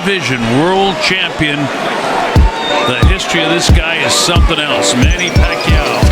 Division world champion. The history of this guy is something else. Manny Pacquiao.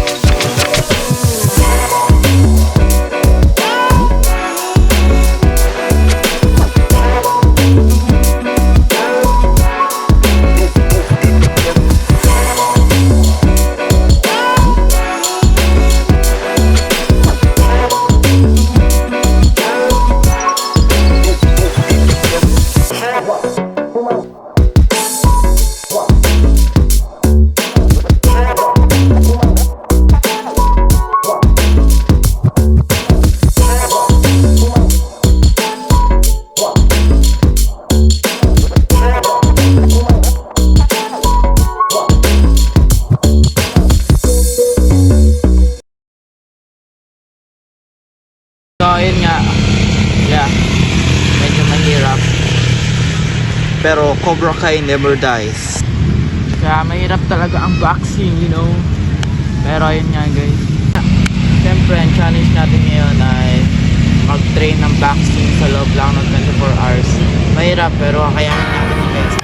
So ayun nga, yeah, medyo mahirap, pero Cobra Kai never dies. Kaya mahirap talaga ang boxing, you know. Pero ayun nga guys, siyempre ang challenge natin ngayon ay mag-train ng boxing sa loob lang ng 24 hours. Mahirap pero kakayanin natin guys.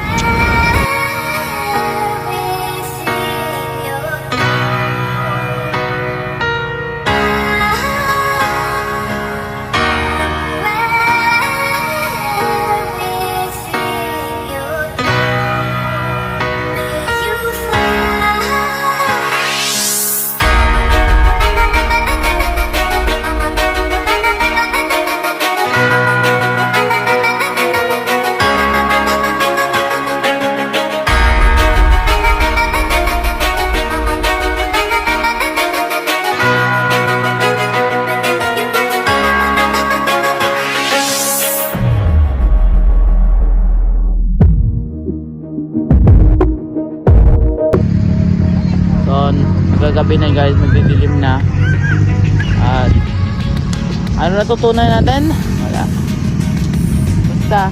Gabi na guys, magdidilim na. At ano natutunan natin? Wala. Basta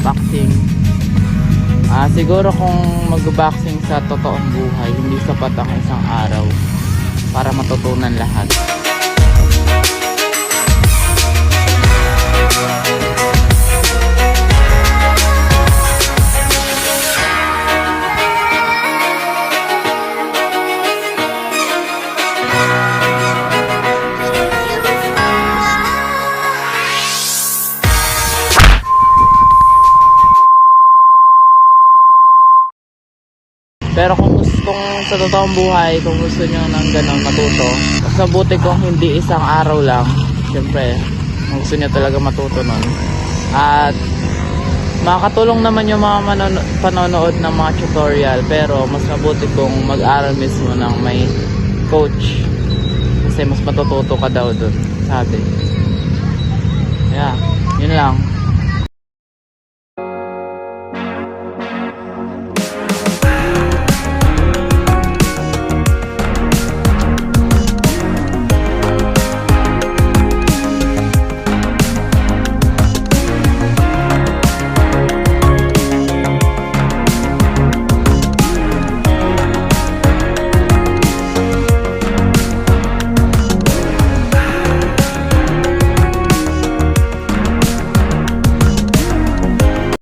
boxing. Siguro kung mag-boxing sa totoong buhay, hindi sapat ang isang araw para matutunan lahat. Pero kung sa totoong buhay, kung gusto nyo ng ganun matuto, mas mabuti kung hindi isang araw lang. Siyempre, kung gusto nyo talaga matuto nun. At makakatulong naman yung mga panonood ng mga tutorial, pero mas mabuti kung mag-aral mismo ng may coach. Kasi mas matututo ka daw dun, sabi. Yeah, yun lang.